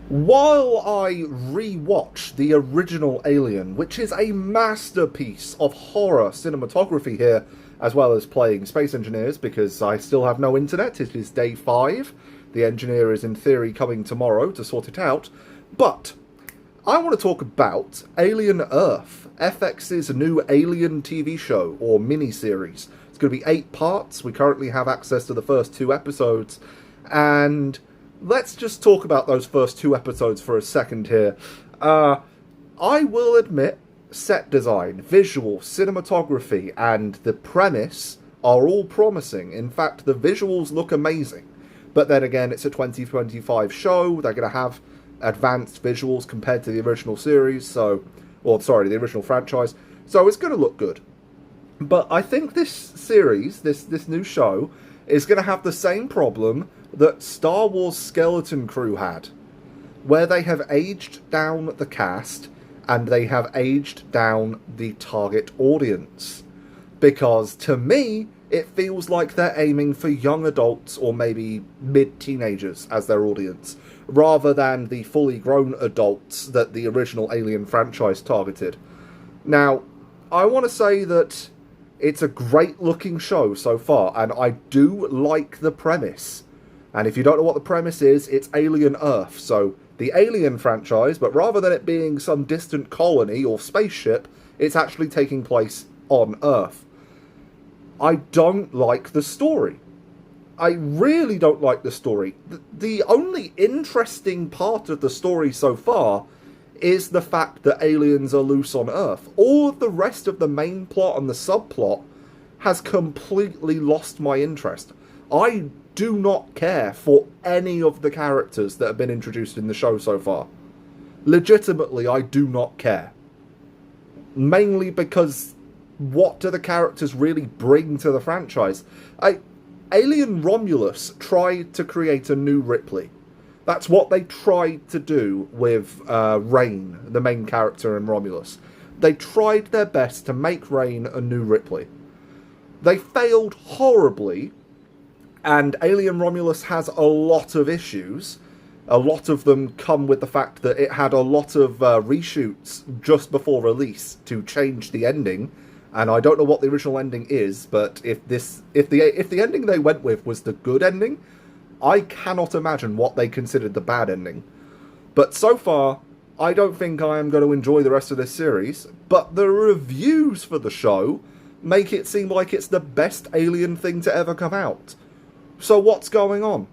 While I rewatch the original Alien, which is a masterpiece of horror cinematography here, as well as playing space engineers, because I still have no internet, it is day 5. The engineer is in theory coming tomorrow to sort it out. But I want to talk about Alien Earth, FX's new Alien TV show, or mini-series. It's going to be 8 parts. We currently have access to the first 2 episodes, and let's just talk about those first 2 episodes for a second here. I will admit, set design, visual, cinematography, and the premise are all promising. In fact, the visuals look amazing. But then again, it's a 2025 show. They're going to have advanced visuals compared to the original series, the original franchise. So it's going to look good. But I think this series, this new show, is going to have the same problem that Star Wars Skeleton Crew had, where they have aged down the cast and they have aged down the target audience. Because to me, it feels like they're aiming for young adults or maybe mid-teenagers as their audience, rather than the fully grown adults that the original Alien franchise targeted. Now, I want to say that it's a great looking show so far, and I do like the premise. And if you don't know what the premise is, it's Alien Earth. So, the Alien franchise, but rather than it being some distant colony or spaceship, it's actually taking place on Earth. I don't like the story. I really don't like the story. The only interesting part of the story so far is the fact that aliens are loose on Earth. All of the rest of the main plot and the subplot has completely lost my interest. I do not care for any of the characters that have been introduced in the show so far. Legitimately, I do not care. Mainly because what do the characters really bring to the franchise? Alien Romulus tried to create a new Ripley. That's what they tried to do with Rain, the main character in Romulus. They tried their best to make Rain a new Ripley. They failed horribly, and Alien Romulus has a lot of issues. A lot of them come with the fact that it had a lot of reshoots just before release to change the ending. And I don't know what the original ending is, but if the ending they went with was the good ending, I cannot imagine what they considered the bad ending. But so far, I don't think I am going to enjoy the rest of this series, but the reviews for the show make it seem like it's the best Alien thing to ever come out. So what's going on?